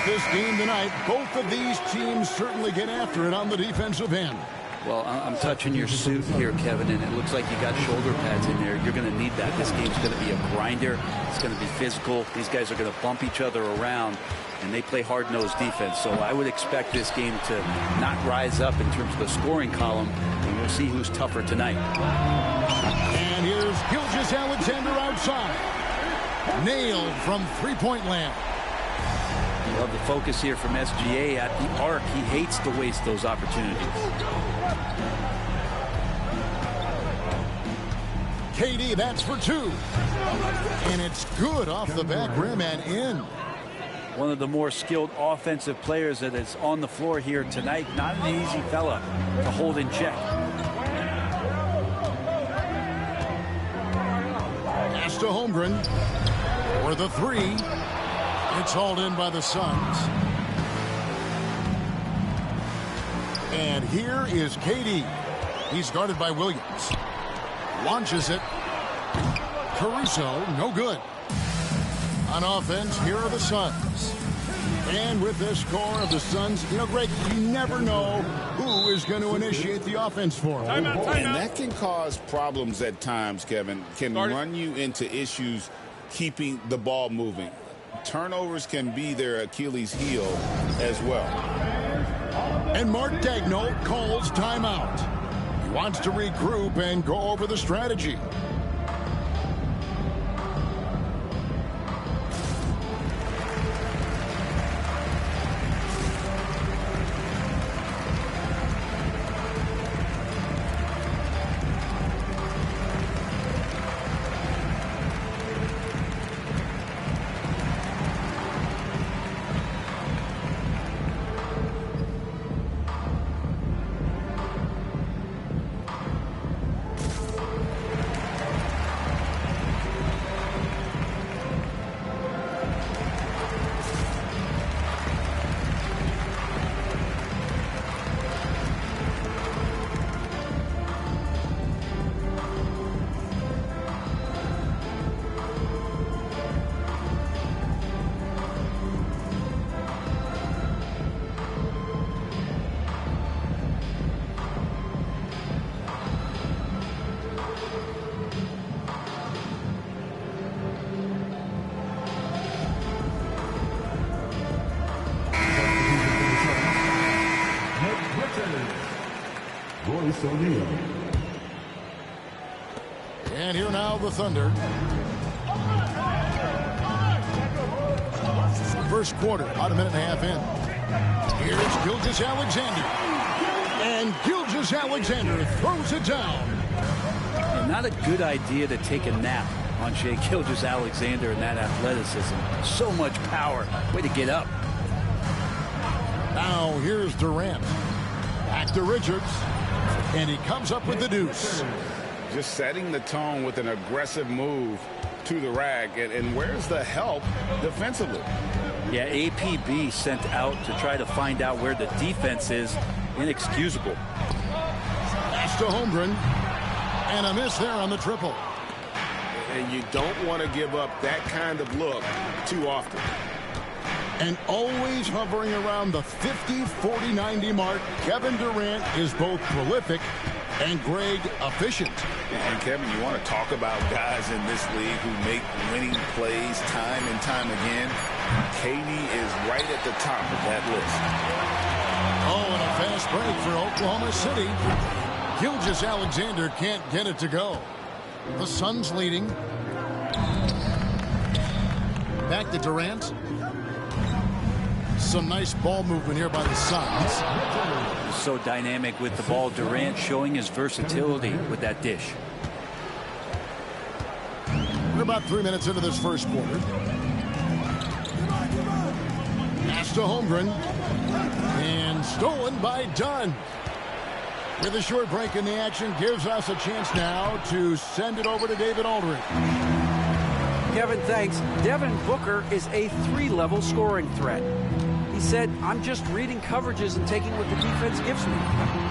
Throughout this game tonight, both of these teams certainly get after it on the defensive end. Well, I'm touching your suit here, Kevin, and it looks like you got shoulder pads in there. You're going to need that. This game's going to be a grinder. It's going to be physical. These guys are going to bump each other around, and they play hard-nosed defense. So I would expect this game to not rise up in terms of the scoring column, and we'll see who's tougher tonight. And here's Gilgeous-Alexander outside. Nailed from three-point land. Love the focus here from SGA at the arc. He hates to waste those opportunities. KD, that's for two. And it's good off the back rim and in. One of the more skilled offensive players that is on the floor here tonight. Not an easy fella to hold in check. Pass to Holmgren for the three. It's hauled in by the Suns. And here is KD. He's guarded by Williams. Launches it. Caruso, no good. On offense, here are the Suns. And with this score of the Suns, you know, Greg, you never know who is going to initiate the offense for them. And that can cause problems at times, Kevin. Can run you into issues keeping the ball moving. Turnovers can be their Achilles heel as well. And Mark Daigneault calls timeout. He wants to regroup and go over the strategy. And here now the Thunder. First quarter, about a minute and a half in. Here's Gilgeous-Alexander. And Gilgeous-Alexander throws it down. And not a good idea to take a nap on Shai Gilgeous-Alexander and that athleticism. So much power. Way to get up. Now here's Durant. Back to Richards. And he comes up with the deuce. Just setting the tone with an aggressive move to the rack. And where's the help defensively? Yeah, APB sent out to try to find out where the defense is. Inexcusable. Pass to Holmgren. And a miss there on the triple. And you don't want to give up that kind of look too often. And always hovering around the 50, 40, 90 mark, Kevin Durant is both prolific and, Greg, efficient. And, Kevin, you want to talk about guys in this league who make winning plays time and time again. KD is right at the top of that list. Oh, and a fast break for Oklahoma City. Gilgeous-Alexander can't get it to go. The Suns leading. Back to Durant. Some nice ball movement here by the Suns. So dynamic with the ball. Durant showing his versatility with that dish. We're about 3 minutes into this first quarter. Pass to Holmgren. And stolen by Dunn. With a short break in the action, gives us a chance now to send it over to David Aldridge. Kevin, thanks. Devin Booker is a three-level scoring threat. He said, I'm just reading coverages and taking what the defense gives me.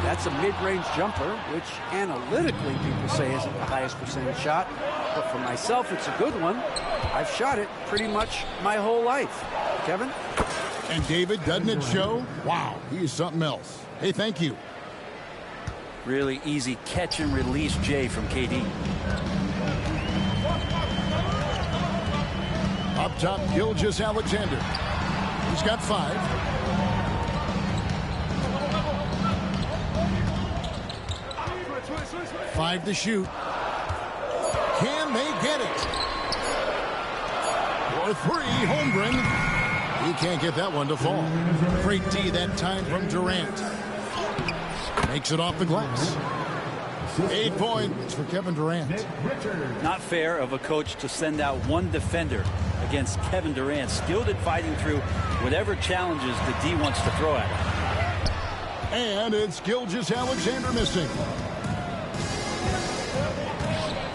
That's a mid-range jumper, which analytically people say isn't the highest percentage shot. But for myself, it's a good one. I've shot it pretty much my whole life. Kevin? And David, doesn't it show? Wow, he's something else. Hey, thank you. Really easy catch and release, Jay, from KD. Up top, Gilgeous-Alexander. He's got 5. Five to shoot. Can they get it? For 3, Holmgren. He can't get that one to fall. Great D that time from Durant. Makes it off the glass. 8 points for Kevin Durant. Not fair of a coach to send out one defender against Kevin Durant, skilled at fighting through whatever challenges the D wants to throw at him. And it's Gilgeous-Alexander missing.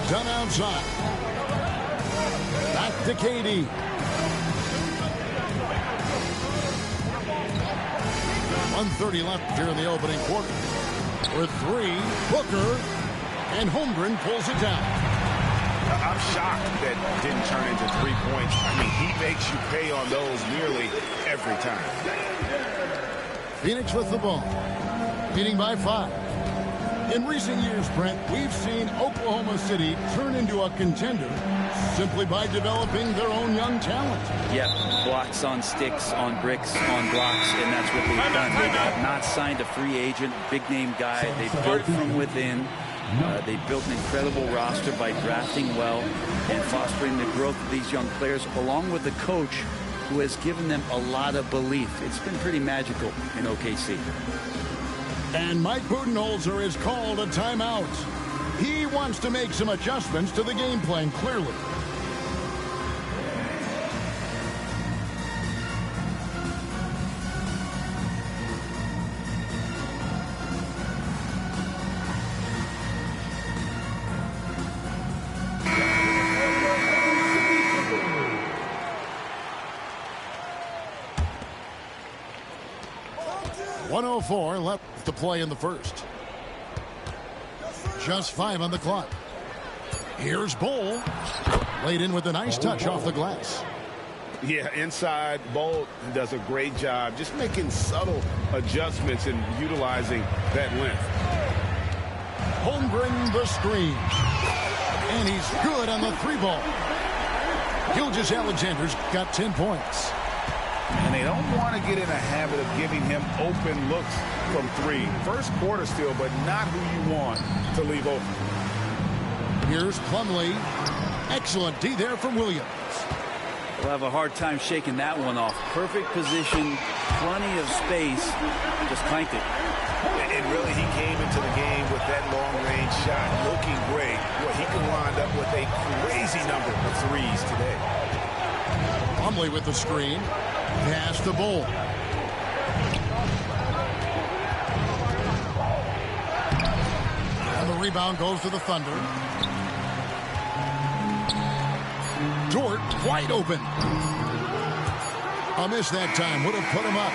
Done outside. Back to KD. .130 left here in the opening quarter. For 3, Booker, and Holmgren pulls it down. I'm shocked that didn't turn into 3 points. I mean, he makes you pay on those nearly every time. Phoenix with the ball, leading by 5. In recent years, Brent, we've seen Oklahoma City turn into a contender simply by developing their own young talent. Yep, blocks on sticks, on bricks, on blocks, and that's what they've done. They have not signed a free agent, big-name guy. They've built from within. They built an incredible roster by drafting well and fostering the growth of these young players, along with the coach who has given them a lot of belief. It's been pretty magical in OKC. And Mike Budenholzer has called a timeout. He wants to make some adjustments to the game plan, clearly. .104 left to play in the first. Just 5 on the clock. Here's Bol. Laid in with a nice touch off the glass. Yeah, inside, Bol does a great job just making subtle adjustments and utilizing that length. Holmgren the screen. And he's good on the 3-ball. Gilgeous-Alexander's got 10 points. And they don't want to get in a habit of giving him open looks from 3. First quarter still, but not who you want to leave open. Here's Plumlee. Excellent D there from Williams. We'll have a hard time shaking that one off. Perfect position, plenty of space, just clanked it. And really, he came into the game with that long-range shot looking great. Well, he can wind up with a crazy number of 3s today. Plumlee with the screen. Pass the Bol. And the rebound goes to the Thunder. Dort wide open. A miss that time would have put him up.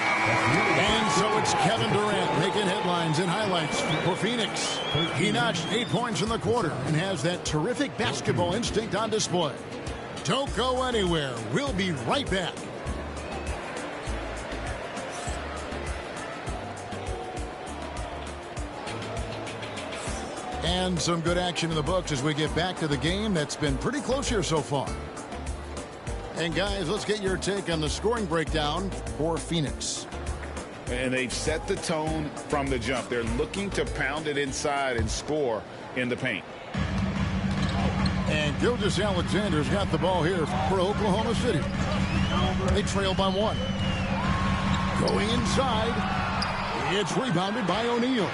And so it's Kevin Durant making headlines and highlights for Phoenix. He notched 8 points in the quarter and has that terrific basketball instinct on display. Don't go anywhere. We'll be right back. And some good action in the books as we get back to the game that's been pretty close here so far. And guys, let's get your take on the scoring breakdown for Phoenix. And they've set the tone from the jump. They're looking to pound it inside and score in the paint. And Gilgeous-Alexander's got the ball here for Oklahoma City. They trail by 1. Going inside. It's rebounded by O'Neal.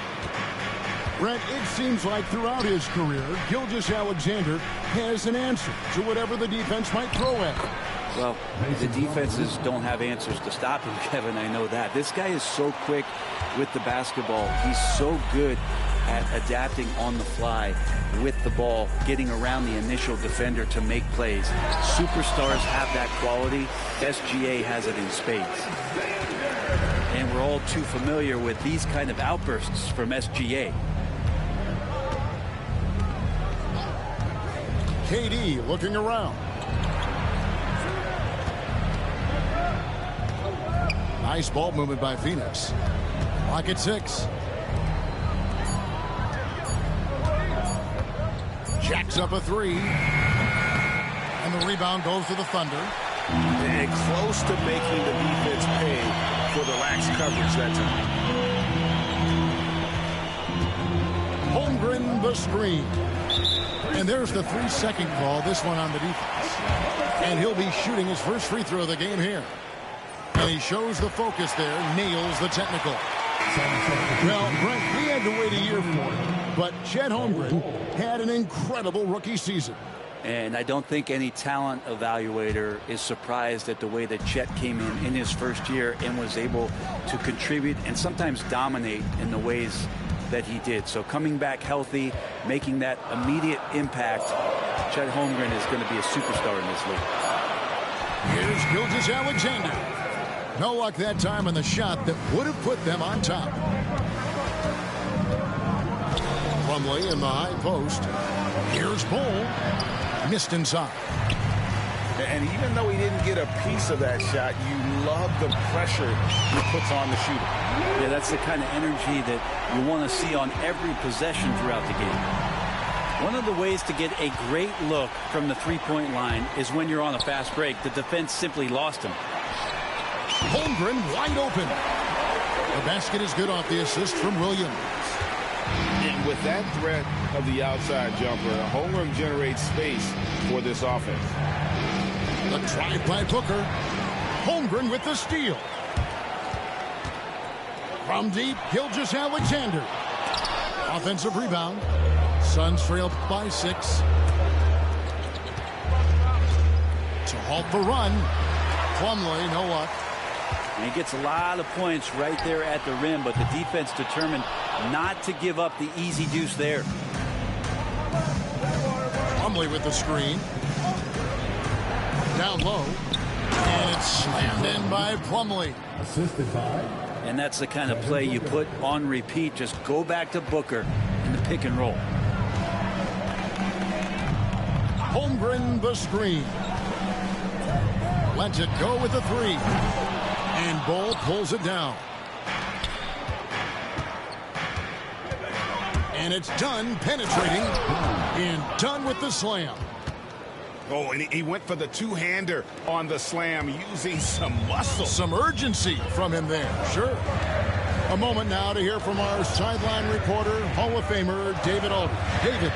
Brent, it seems like throughout his career, Gilgeous-Alexander has an answer to whatever the defense might throw at him. Well, the defenses don't have answers to stop him, Kevin. I know that. This guy is so quick with the basketball. He's so good at adapting on the fly with the ball, getting around the initial defender to make plays. Superstars have that quality. SGA has it in spades. And we're all too familiar with these kind of outbursts from SGA. KD looking around. Nice ball movement by Phoenix. Clock at 6. Jacks up a 3. And the rebound goes to the Thunder. And close to making the defense pay for the lax coverage that time. Holmgren the screen. And there's the 3-second call, this one on the defense. And he'll be shooting his first free throw of the game here. And he shows the focus there, nails the technical. Well, Brent, we had to wait a year for it. But Chet Holmgren had an incredible rookie season. And I don't think any talent evaluator is surprised at the way that Chet came in his first year and was able to contribute and sometimes dominate in the ways that he did. So coming back healthy, making that immediate impact, Chet Holmgren is going to be a superstar in this league. Here's Gilgeous-Alexander. No luck that time on the shot that would have put them on top. Plumlee in the high post. Here's Bull. Missed inside. And even though he didn't get a piece of that shot, you love the pressure he puts on the shooter. Yeah, that's the kind of energy that you want to see on every possession throughout the game. One of the ways to get a great look from the three-point line is when you're on a fast break. The defense simply lost him. Holmgren wide open. The basket is good off the assist from Williams. And with that threat of the outside jumper, Holmgren generates space for this offense. The drive by Booker. Holmgren with the steal. From deep, Gilgeous-Alexander. Offensive rebound. Suns trail by 6. To halt the run. Plumlee, no luck. And he gets a lot of points right there at the rim, but the defense determined not to give up the easy deuce there. Plumlee with the screen. Down low. And it's slammed in by Plumlee. Assisted by. And that's the kind of play you put on repeat. Just go back to Booker in the pick and roll. Holmgren the screen. Lets it go with the 3. And Bull pulls it down. And it's done penetrating. And done with the slam. Oh, and he went for the two-hander on the slam, using some muscle. Some urgency from him there, sure. A moment now to hear from our sideline reporter, Hall of Famer David Aldridge. David.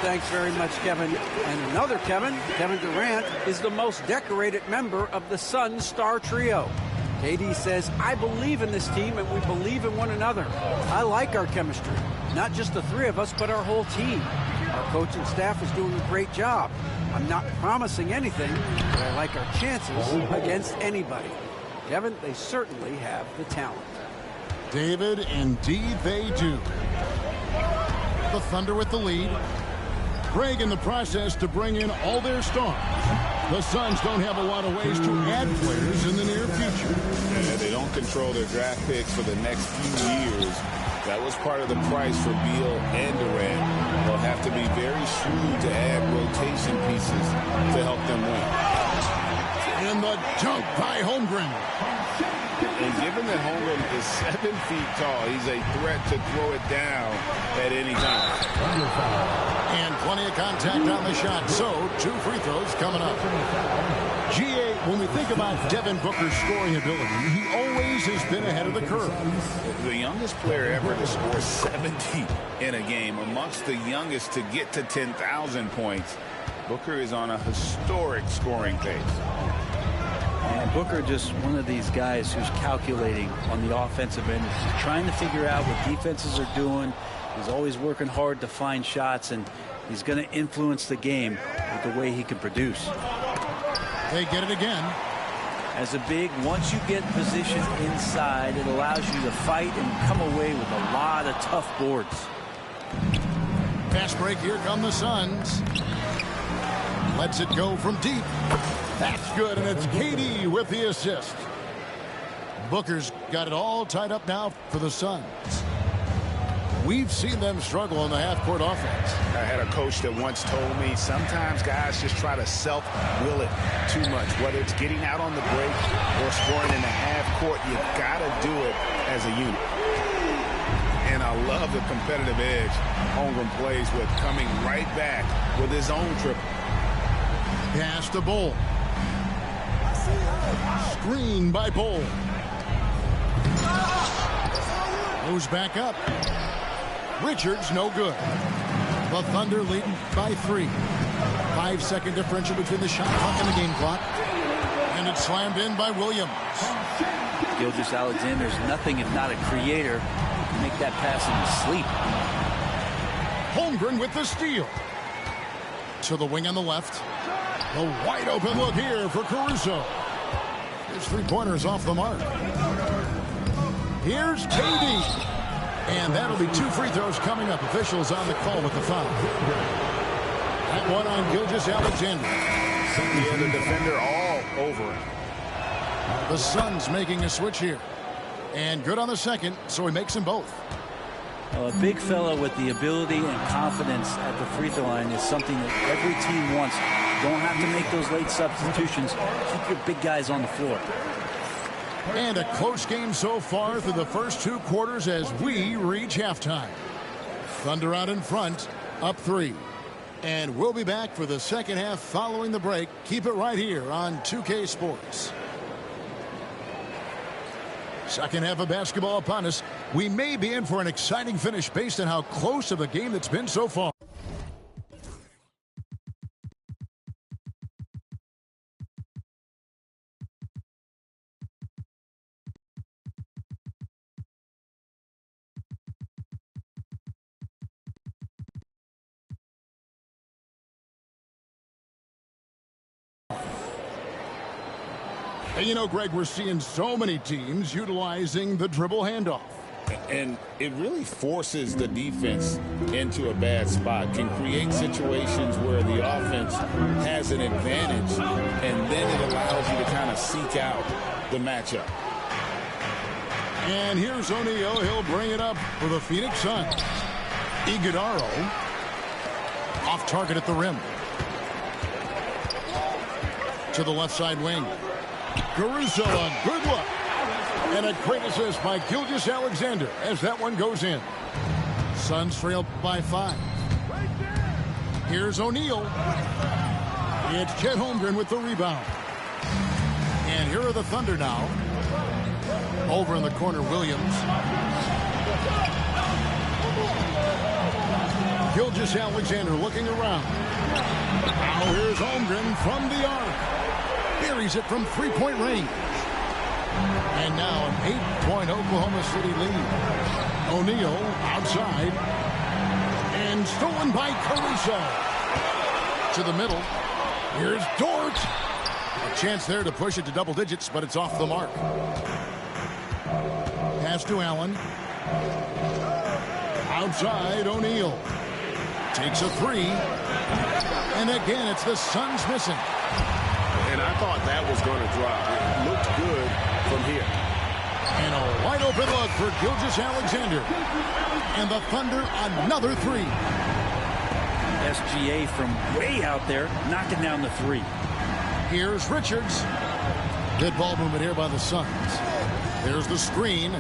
Thanks very much, Kevin. And another Kevin Durant, is the most decorated member of the Suns star trio. KD says, I believe in this team and we believe in one another. I like our chemistry. Not just the 3 of us, but our whole team. Our coaching staff is doing a great job. I'm not promising anything, but I like our chances against anybody. Kevin, they certainly have the talent. David, indeed they do. The Thunder with the lead. Greg in the process to bring in all their stars. The Suns don't have a lot of ways to add players in the near future. Yeah, they don't control their draft picks for the next few years. That was part of the price for Beal and Durant. They'll have to be very shrewd to add rotation pieces to help them win. And the dunk by Holmgren. And given that Holmgren is 7 feet tall, he's a threat to throw it down at any time. And plenty of contact on the shot. So, 2 free throws coming up. GA, when we think about Devin Booker's scoring ability, he always has been ahead of the curve. The youngest player ever to score 70 in a game, amongst the youngest to get to 10,000 points. Booker is on a historic scoring pace. And Booker just one of these guys who's calculating on the offensive end. He's trying to figure out what defenses are doing. He's always working hard to find shots, and he's going to influence the game with the way he can produce. They get it again. As a big, once you get positioned inside, it allows you to fight and come away with a lot of tough boards. Fast break, here come the Suns. Lets it go from deep. That's good, and it's KD with the assist. Booker's got it all tied up now for the Suns. We've seen them struggle in the half-court offense. I had a coach that once told me sometimes guys just try to self-will it too much, whether it's getting out on the break or scoring in the half court, you got to do it as a unit. And I love the competitive edge Holmgren plays with, coming right back with his own triple. Pass to Bull. Screen by Bull. Moves back up. Richards, no good. The Thunder leading by 3. 5-second differential between the shot clock and the game clock. And it's slammed in by Williams. Gilgeous-Alexander's nothing if not a creator. He can make that pass in his sleep. Holmgren with the steal. To the wing on the left. The wide open look here for Caruso. His three-pointers off the mark. Here's KD. And that'll be 2 free throws coming up. Officials on the call with the foul. That one on Gilgeous-Alexander. Yeah, the defender all over it. The Suns making a switch here. And good on the second, so he makes them both. Well, a big fella with the ability and confidence at the free throw line is something that every team wants. Don't have to make those late substitutions. Keep your big guys on the floor. And a close game so far through the first 2 quarters as we reach halftime. Thunder out in front, up 3. And we'll be back for the second half following the break. Keep it right here on 2K Sports. Second half of basketball upon us. We may be in for an exciting finish based on how close of a game that's been so far. And you know, Greg, we're seeing so many teams utilizing the dribble handoff. And it really forces the defense into a bad spot, can create situations where the offense has an advantage, and then it allows you to kind of seek out the matchup. And here's O'Neal. He'll bring it up for the Phoenix Suns. Iguodaro off target at the rim. To the left side wing. Caruso, a good look. And a great assist by Gilgeous-Alexander as that one goes in. Suns trail by 5. Here's O'Neal. It's Chet Holmgren with the rebound. And here are the Thunder now. Over in the corner, Williams. Gilgeous-Alexander looking around. Now here's Holmgren from the arc. Buries it from 3-point range. And now an 8-point Oklahoma City lead. O'Neal outside. And stolen by Caruso. To the middle. Here's Dort. A chance there to push it to double digits, but it's off the mark. Pass to Allen. Outside, O'Neal. Takes a 3. And again, it's the Suns missing. And I thought that was going to drop. It looked good from here. And a wide open look for Gilgeous-Alexander. And the Thunder, another 3. SGA from way out there, knocking down the 3. Here's Richards. Good ball movement here by the Suns. There's the screen.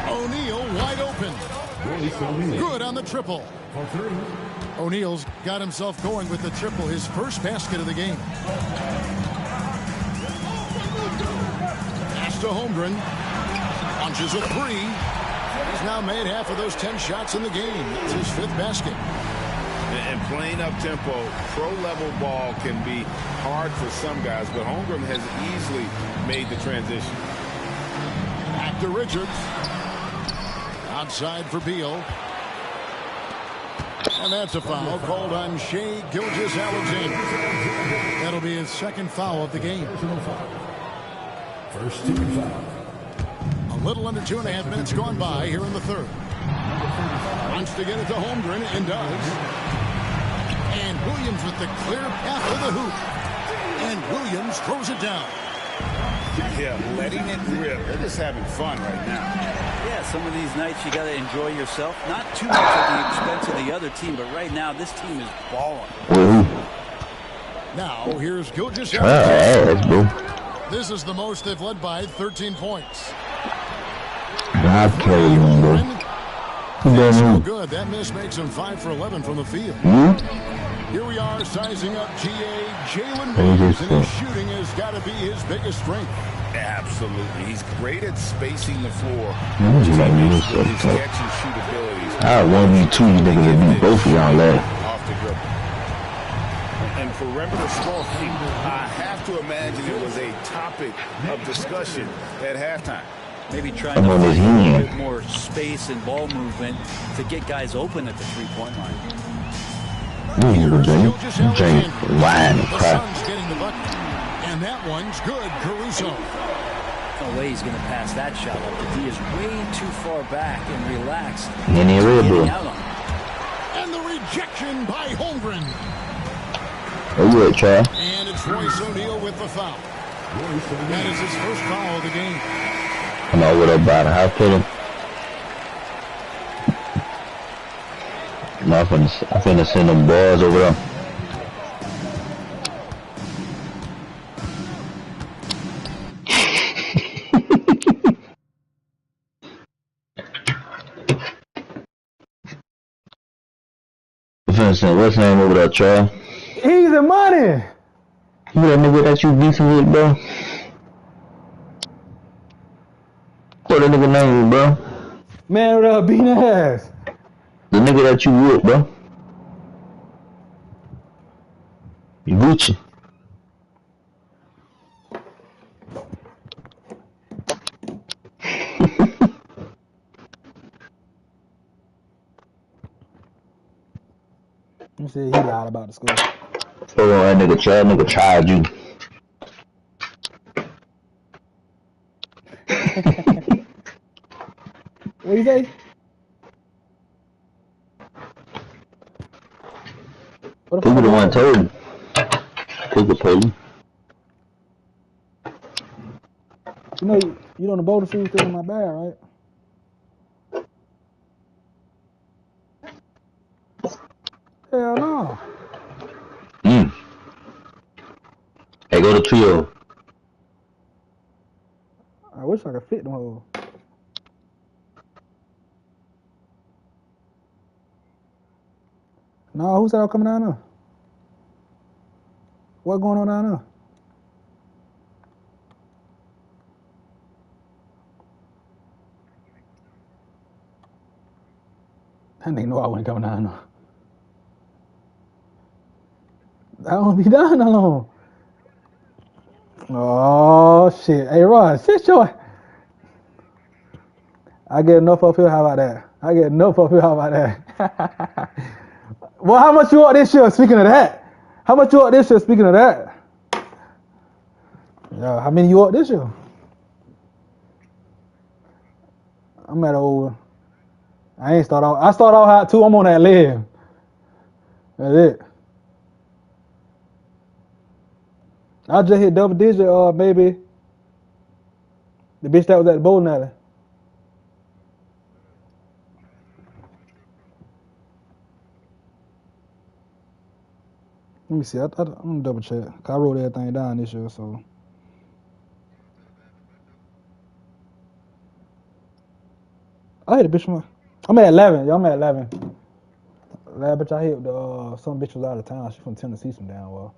O'Neal wide open. Good on the triple. O'Neal's got himself going with the triple, his first basket of the game. Pass to Holmgren. Launches a 3. He's now made half of those 10 shots in the game. It's his 5th basket. And playing up-tempo, pro-level ball can be hard for some guys, but Holmgren has easily made the transition. Back to Richards. Outside for Beal. And that's a foul called on Shai Gilgeous-Alexander. That'll be his 2nd foul of the game. First team foul. A little under 2.5 minutes gone by here in the 3rd. Wants to get it to Holmgren and does. And Williams with the clear path to the hoop. And Williams throws it down. Yeah, letting it rip. They're just having fun right now. Yeah, some of these nights you got to enjoy yourself. Not too much at the expense of the other team, but right now this team is balling. Now here's Gilgeous-Alexander. This is the most they've led by 13 points. I play him, bro. That's no good. That miss makes him 5 for 11 from the field. Here we are sizing up GA Jalen Williams, and his shooting has got to be his biggest strength. Absolutely. He's great at spacing the floor. His catch and shoot abilities. I 1v2 you niggas and beat both of y'all last. Off the dribble. And perimeter scoring, I have to imagine it was a topic of discussion at halftime. Maybe trying to find a little bit more space and ball movement to get guys open at the three-point line. Jay, lying and crap. And that one's good, Caruso. No way he's going to pass that shot up. The D is way too far back and relaxed. And the rejection by Holmgren. Oh, yeah, Chad. And it's Royce O'Neal with the foul. That is his first foul of the game. I'm over there by the house pillar. I'm finna send them boys over there. I'm finna send what's his name over there, Charles? Easy money. You that nigga that you beating with, bro? What that nigga name, bro? Man, what up, beating ass? The nigga that you with, bro? Gucci. You said he lied about the school. Hold on, that nigga tried you. What you say? Who the one told him? Who could told him? You know, you know the boulder shoes still in my bag, right? Hell no. Hey, go to Trio. I wish I could fit them hoes. No, who said I was coming down there? What going on down there? I didn't know I wasn't coming down there. I don't be down that long. Oh shit. Hey Ron, sit your. I get enough up here, how about that? I get enough up here, how about that? Well, how much you want this year, speaking of that? How much you want this year, speaking of that? Yeah, how many you want this year? I'm at over. I ain't start out. I start out high too. I'm on that live. That's it. I just hit double digit, maybe. The bitch that was at the bowling alley. Let me see. I'm gonna double check. Cause I wrote everything down this year, so. I hit a bitch from. I'm at 11. Yo, I'm at 11. Last bitch I hit, some bitch was out of town. She from Tennessee, some damn well.